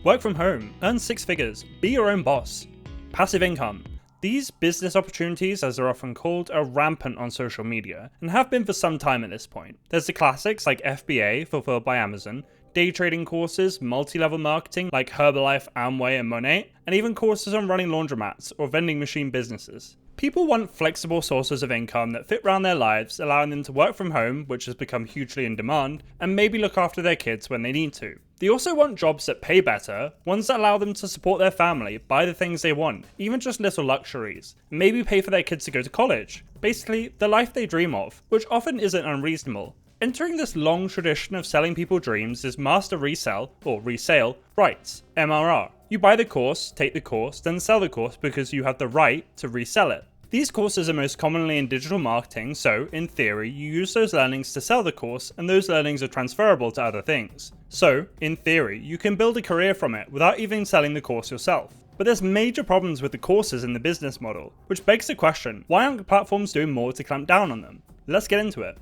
work from home, earn six figures, be your own boss. Passive income. These business opportunities, as they're often called, are rampant on social media, and have been for some time at this point. There's the classics like FBA, fulfilled by Amazon, day trading courses, multi-level marketing like Herbalife, Amway, and Monet, and even courses on running laundromats or vending machine businesses. People want flexible sources of income that fit around their lives, allowing them to work from home, which has become hugely in demand, and maybe look after their kids when they need to. They also want jobs that pay better, ones that allow them to support their family, buy the things they want, even just little luxuries, and maybe pay for their kids to go to college. Basically, the life they dream of, which often isn't unreasonable. Entering this long tradition of selling people dreams is Master Resell, or resale, rights, MRR. You buy the course, take the course, then sell the course because you have the right to resell it. These courses are most commonly in digital marketing, so, in theory, you use those learnings to sell the course, and those learnings are transferable to other things. So, in theory, you can build a career from it without even selling the course yourself. But there's major problems with the courses in the business model, which begs the question, why aren't platforms doing more to clamp down on them? Let's get into it.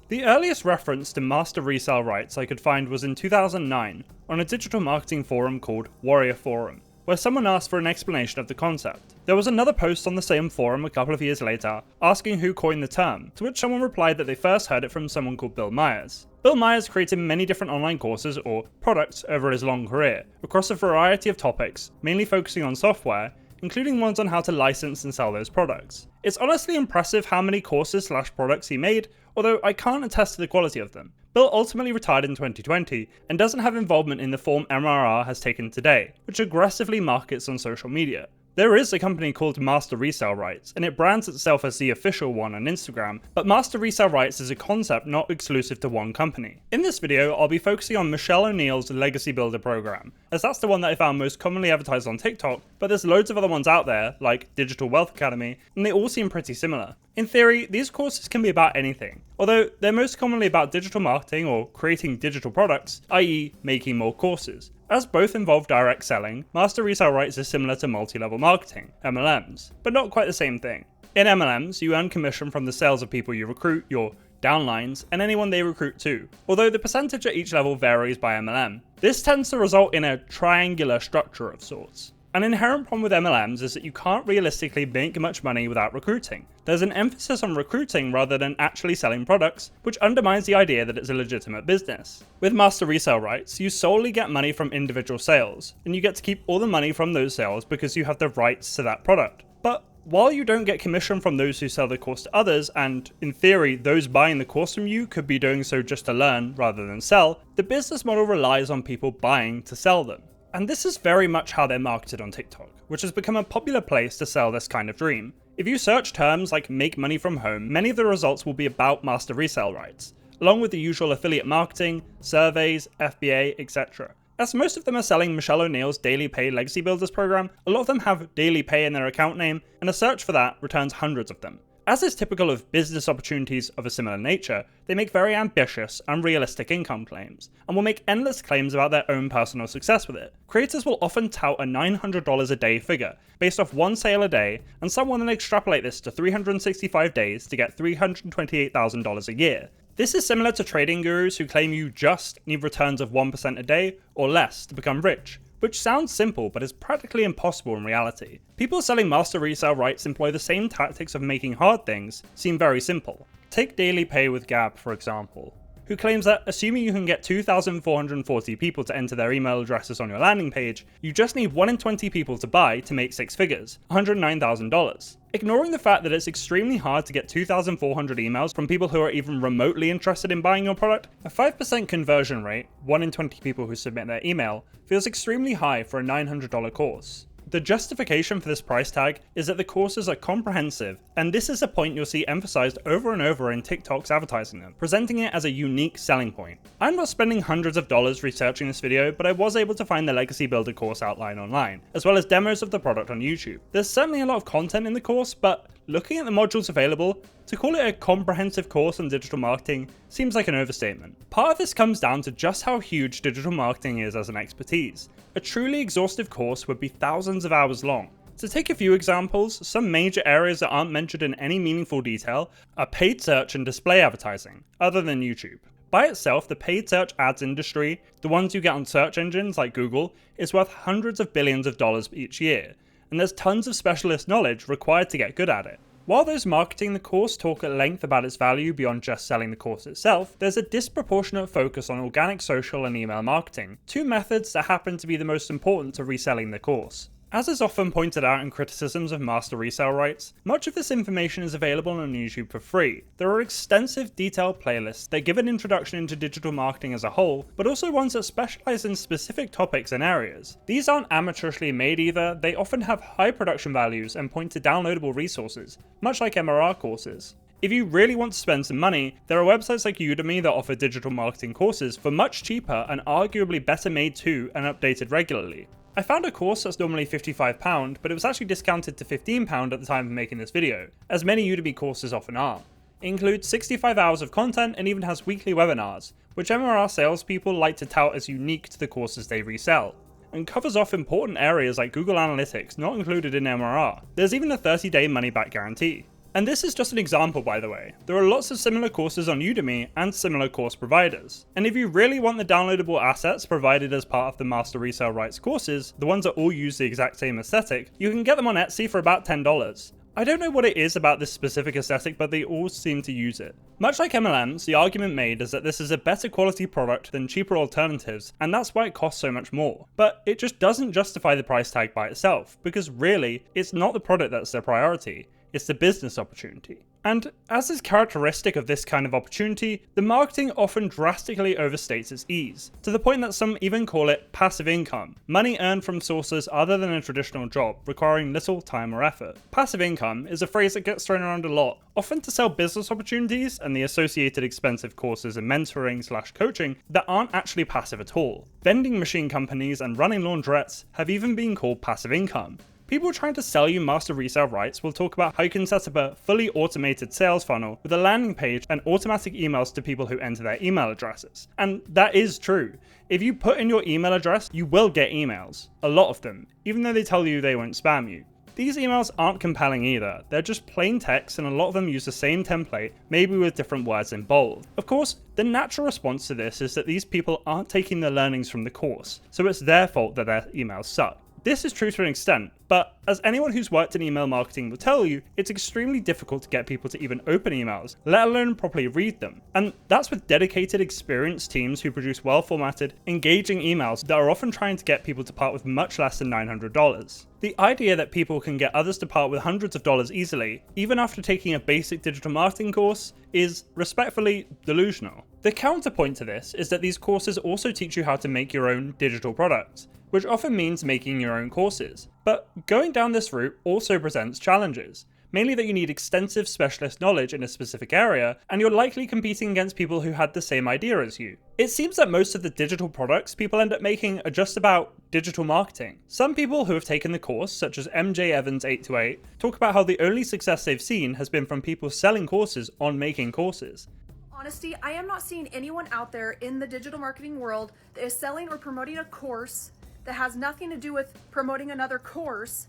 The earliest reference to Master Resell rights I could find was in 2009 on a digital marketing forum called Warrior Forum, where someone asked for an explanation of the concept. There was another post on the same forum a couple of years later asking who coined the term, to which someone replied that they first heard it from someone called Bill Myers. Bill Myers created many different online courses or products over his long career, across a variety of topics, mainly focusing on software, including ones on how to license and sell those products. It's honestly impressive how many courses/products he made, although I can't attest to the quality of them. Bill ultimately retired in 2020 and doesn't have involvement in the form MRR has taken today, which aggressively markets on social media. There is a company called Master Resell Rights, and it brands itself as the official one on Instagram, but Master Resell Rights is a concept not exclusive to one company. In this video, I'll be focusing on Michelle O'Neill's Legacy Builder program, as that's the one that I found most commonly advertised on TikTok, but there's loads of other ones out there, like Digital Wealth Academy, and they all seem pretty similar. In theory, these courses can be about anything, although they're most commonly about digital marketing or creating digital products, i.e. making more courses. As both involve direct selling, Master Resell Rights is similar to multi-level marketing, MLMs, but not quite the same thing. In MLMs, you earn commission from the sales of people you recruit, your downlines, and anyone they recruit too, although the percentage at each level varies by MLM. This tends to result in a triangular structure of sorts. An inherent problem with MLMs is that you can't realistically make much money without recruiting. There's an emphasis on recruiting rather than actually selling products, which undermines the idea that it's a legitimate business. With Master Resell Rights, you solely get money from individual sales, and you get to keep all the money from those sales because you have the rights to that product. But while you don't get commission from those who sell the course to others, and in theory, those buying the course from you could be doing so just to learn rather than sell, the business model relies on people buying to sell them. And this is very much how they're marketed on TikTok, which has become a popular place to sell this kind of dream. If you search terms like make money from home, many of the results will be about Master Resell Rights, along with the usual affiliate marketing, surveys, FBA, etc. As most of them are selling Michelle O'Neill's Daily Pay Legacy Builders program, a lot of them have Daily Pay in their account name, and a search for that returns hundreds of them. As is typical of business opportunities of a similar nature, they make very ambitious, unrealistic income claims, and will make endless claims about their own personal success with it. Creators will often tout a $900 a day figure, based off one sale a day, and some will then extrapolate this to 365 days to get $328,000 a year. This is similar to trading gurus who claim you just need returns of 1% a day or less to become rich, which sounds simple but is practically impossible in reality. People selling Master Resell Rights employ the same tactics of making hard things seem very simple. Take Daily Pay with Gab, for example, who claims that assuming you can get 2,440 people to enter their email addresses on your landing page, you just need 1 in 20 people to buy to make six figures, $109,000. Ignoring the fact that it's extremely hard to get 2,400 emails from people who are even remotely interested in buying your product, a 5% conversion rate, 1 in 20 people who submit their email, feels extremely high for a $900 course. The justification for this price tag is that the courses are comprehensive, and this is a point you'll see emphasized over and over in TikTok's advertising them, presenting it as a unique selling point. I'm not spending hundreds of dollars researching this video, but I was able to find the Legacy Builder course outline online, as well as demos of the product on YouTube. There's certainly a lot of content in the course, but looking at the modules available, to call it a comprehensive course on digital marketing seems like an overstatement. Part of this comes down to just how huge digital marketing is as an expertise. A truly exhaustive course would be thousands of hours long. To take a few examples, some major areas that aren't mentioned in any meaningful detail are paid search and display advertising, other than YouTube. By itself, the paid search ads industry, the ones you get on search engines like Google, is worth hundreds of billions of dollars each year, and there's tons of specialist knowledge required to get good at it. While those marketing the course talk at length about its value beyond just selling the course itself, there's a disproportionate focus on organic social and email marketing, two methods that happen to be the most important to reselling the course. As is often pointed out in criticisms of Master Resell rights, much of this information is available on YouTube for free. There are extensive detailed playlists that give an introduction into digital marketing as a whole, but also ones that specialize in specific topics and areas. These aren't amateurishly made either, they often have high production values and point to downloadable resources, much like MRR courses. If you really want to spend some money, there are websites like Udemy that offer digital marketing courses for much cheaper and arguably better made too and updated regularly. I found a course that's normally £55, but it was actually discounted to £15 at the time of making this video, as many Udemy courses often are. It includes 65 hours of content and even has weekly webinars, which MRR salespeople like to tout as unique to the courses they resell, and covers off important areas like Google Analytics not included in MRR. There's even a 30-day money-back guarantee. And this is just an example, by the way. There are lots of similar courses on Udemy and similar course providers. And if you really want the downloadable assets provided as part of the Master Resell rights courses, the ones that all use the exact same aesthetic, you can get them on Etsy for about $10. I don't know what it is about this specific aesthetic, but they all seem to use it. Much like MLMs, the argument made is that this is a better quality product than cheaper alternatives, and that's why it costs so much more. But it just doesn't justify the price tag by itself, because really, it's not the product that's their priority. It's the business opportunity. And as is characteristic of this kind of opportunity, the marketing often drastically overstates its ease, to the point that some even call it passive income, money earned from sources other than a traditional job, requiring little time or effort. Passive income is a phrase that gets thrown around a lot, often to sell business opportunities and the associated expensive courses and mentoring/coaching that aren't actually passive at all. Vending machine companies and running laundrettes have even been called passive income. People trying to sell you Master Resell rights will talk about how you can set up a fully automated sales funnel with a landing page and automatic emails to people who enter their email addresses. And that is true. If you put in your email address, you will get emails. A lot of them, even though they tell you they won't spam you. These emails aren't compelling either, they're just plain text and a lot of them use the same template, maybe with different words in bold. Of course, the natural response to this is that these people aren't taking the learnings from the course, so it's their fault that their emails suck. This is true to an extent, but as anyone who's worked in email marketing will tell you, it's extremely difficult to get people to even open emails, let alone properly read them. And that's with dedicated, experienced teams who produce well-formatted, engaging emails that are often trying to get people to part with much less than $900. The idea that people can get others to part with hundreds of dollars easily, even after taking a basic digital marketing course, is respectfully delusional. The counterpoint to this is that these courses also teach you how to make your own digital products, which often means making your own courses. But going down this route also presents challenges, mainly that you need extensive specialist knowledge in a specific area, and you're likely competing against people who had the same idea as you. It seems that most of the digital products people end up making are just about digital marketing. Some people who have taken the course, such as MJ Evans 828, talk about how the only success they've seen has been from people selling courses on making courses. Honesty, I am not seeing anyone out there in the digital marketing world that is selling or promoting a course that has nothing to do with promoting another course,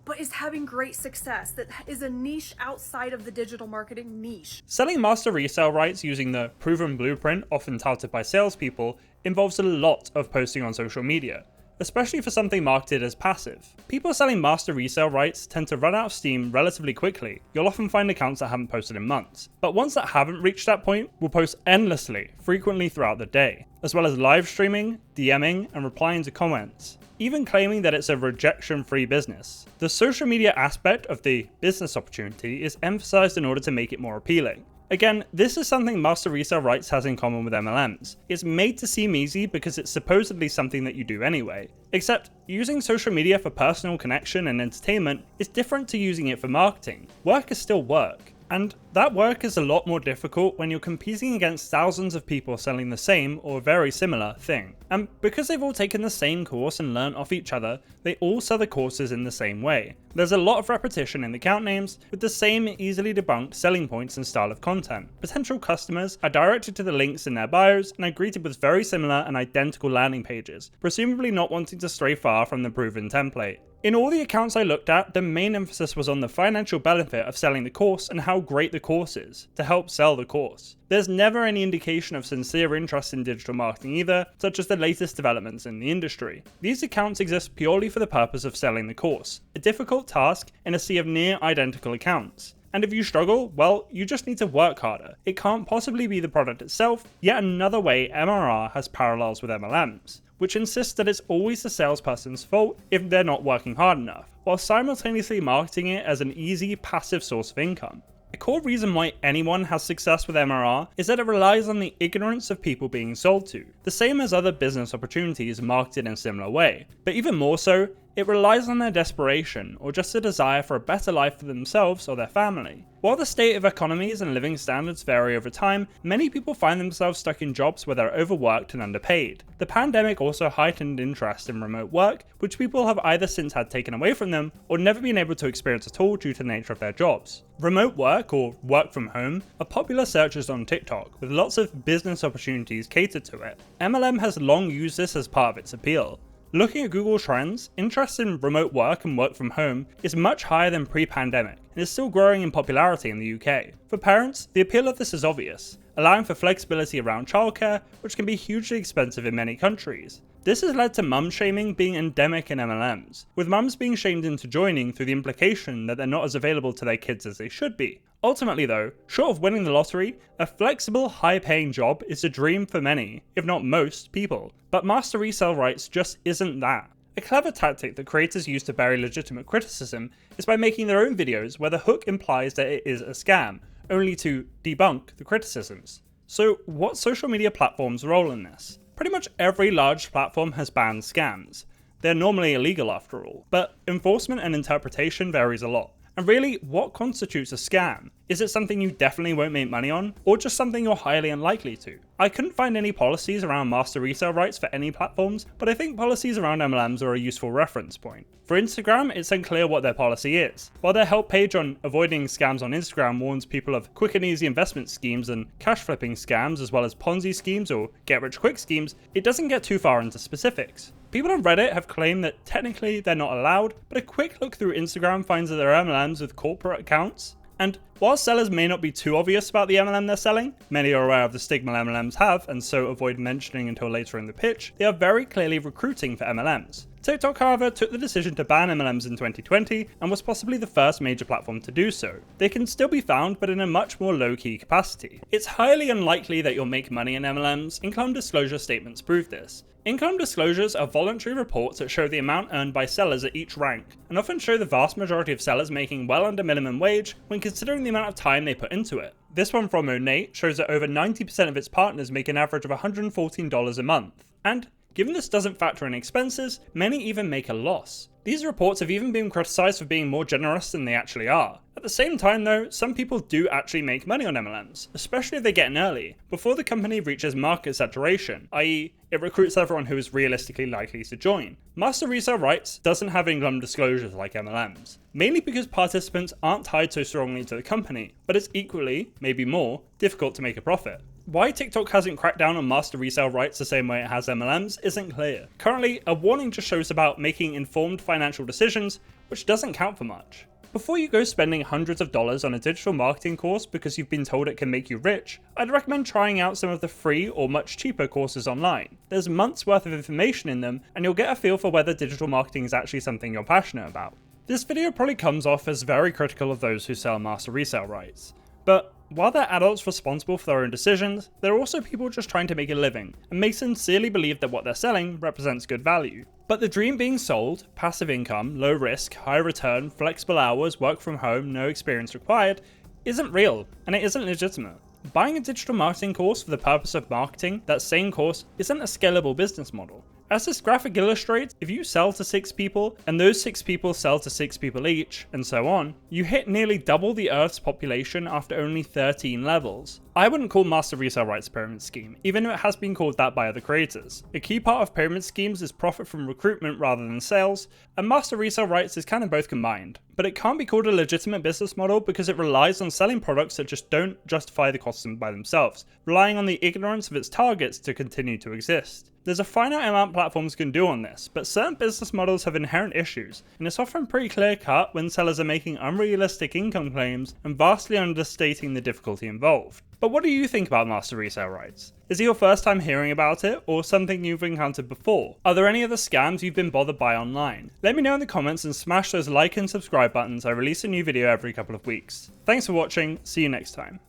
but is having great success, that is a niche outside of the digital marketing niche. Selling Master Resell rights using the proven blueprint, often touted by salespeople, involves a lot of posting on social media, especially for something marketed as passive. People selling Master Resell rights tend to run out of steam relatively quickly. You'll often find accounts that haven't posted in months, but ones that haven't reached that point will post endlessly, frequently throughout the day, as well as live streaming, DMing, and replying to comments, even claiming that it's a rejection-free business. The social media aspect of the business opportunity is emphasized in order to make it more appealing. Again, this is something Master Resell rights has in common with MLMs. It's made to seem easy because it's supposedly something that you do anyway. Except, using social media for personal connection and entertainment is different to using it for marketing. Work is still work. And that work is a lot more difficult when you're competing against thousands of people selling the same or very similar thing. And because they've all taken the same course and learned off each other, they all sell the courses in the same way. There's a lot of repetition in the account names with the same easily debunked selling points and style of content. Potential customers are directed to the links in their bios and are greeted with very similar and identical landing pages, presumably not wanting to stray far from the proven template. In all the accounts I looked at, the main emphasis was on the financial benefit of selling the course and how great the course is to help sell the course. There's never any indication of sincere interest in digital marketing either, such as the latest developments in the industry. These accounts exist purely for the purpose of selling the course, a difficult task in a sea of near identical accounts. And if you struggle, well, you just need to work harder. It can't possibly be the product itself, yet another way MRR has parallels with MLMs, which insists that it's always the salesperson's fault if they're not working hard enough, while simultaneously marketing it as an easy, passive source of income. A core reason why anyone has success with MRR is that it relies on the ignorance of people being sold to, the same as other business opportunities marketed in a similar way, but even more so, it relies on their desperation or just a desire for a better life for themselves or their family. While the state of economies and living standards vary over time, many people find themselves stuck in jobs where they're overworked and underpaid. The pandemic also heightened interest in remote work, which people have either since had taken away from them or never been able to experience at all due to the nature of their jobs. Remote work, or work from home, are popular searches on TikTok, with lots of business opportunities catered to it. MLM has long used this as part of its appeal. Looking at Google Trends, interest in remote work and work from home is much higher than pre-pandemic and is still growing in popularity in the UK. For parents, the appeal of this is obvious, allowing for flexibility around childcare, which can be hugely expensive in many countries. This has led to mum shaming being endemic in MLMs, with mums being shamed into joining through the implication that they're not as available to their kids as they should be. Ultimately though, short of winning the lottery, a flexible, high-paying job is a dream for many, if not most, people. But Master Resell rights just isn't that. A clever tactic that creators use to bury legitimate criticism is by making their own videos where the hook implies that it is a scam, only to debunk the criticisms. So what's social media platforms' role in this? Pretty much every large platform has banned scams. They're normally illegal after all, but enforcement and interpretation varies a lot. And really, what constitutes a scam? Is it something you definitely won't make money on, or just something you're highly unlikely to? I couldn't find any policies around master resale rights for any platforms, but I think policies around MLMs are a useful reference point. For Instagram, it's unclear what their policy is. While their help page on avoiding scams on Instagram warns people of quick and easy investment schemes and cash flipping scams, as well as Ponzi schemes or get-rich-quick schemes, it doesn't get too far into specifics. People on Reddit have claimed that technically they're not allowed, but a quick look through Instagram finds that there are MLMs with corporate accounts. And while sellers may not be too obvious about the MLM they're selling, many are aware of the stigma MLMs have and so avoid mentioning until later in the pitch, they are very clearly recruiting for MLMs. TikTok, however, took the decision to ban MLMs in 2020 and was possibly the first major platform to do so. They can still be found, but in a much more low-key capacity. It's highly unlikely that you'll make money in MLMs. Income disclosure statements prove this. Income disclosures are voluntary reports that show the amount earned by sellers at each rank, and often show the vast majority of sellers making well under minimum wage when considering the amount of time they put into it. This one from Onate shows that over 90% of its partners make an average of $114 a month. And given this doesn't factor in expenses, many even make a loss. These reports have even been criticized for being more generous than they actually are. At the same time though, some people do actually make money on MLMs, especially if they get in early, before the company reaches market saturation, i.e. it recruits everyone who is realistically likely to join. Master Resell rights doesn't have income disclosures like MLMs, mainly because participants aren't tied so strongly to the company, but it's equally, maybe more, difficult to make a profit. Why TikTok hasn't cracked down on master resale rights the same way it has MLMs isn't clear. Currently, a warning just shows about making informed financial decisions, which doesn't count for much. Before you go spending hundreds of dollars on a digital marketing course because you've been told it can make you rich, I'd recommend trying out some of the free or much cheaper courses online. There's months worth of information in them, and you'll get a feel for whether digital marketing is actually something you're passionate about. This video probably comes off as very critical of those who sell master resale rights, but while they're adults responsible for their own decisions, they're also people just trying to make a living, and may sincerely believe that what they're selling represents good value. But the dream being sold, passive income, low risk, high return, flexible hours, work from home, no experience required, isn't real, and it isn't legitimate. Buying a digital marketing course for the purpose of marketing that same course isn't a scalable business model. As this graphic illustrates, if you sell to 6 people, and those 6 people sell to 6 people each, and so on, you hit nearly double the Earth's population after only 13 levels. I wouldn't call Master Resell rights a pyramid scheme, even though it has been called that by other creators. A key part of pyramid schemes is profit from recruitment rather than sales, and Master Resell rights is kind of both combined. but it can't be called a legitimate business model because it relies on selling products that just don't justify the cost by themselves, relying on the ignorance of its targets to continue to exist. There's a finite amount platforms can do on this, but certain business models have inherent issues, and it's often pretty clear cut when sellers are making unrealistic income claims and vastly understating the difficulty involved. But what do you think about master resale rights? Is it your first time hearing about it, or something you've encountered before? Are there any other scams you've been bothered by online? Let me know in the comments and smash those like and subscribe buttons. I release a new video every couple of weeks. Thanks for watching, see you next time.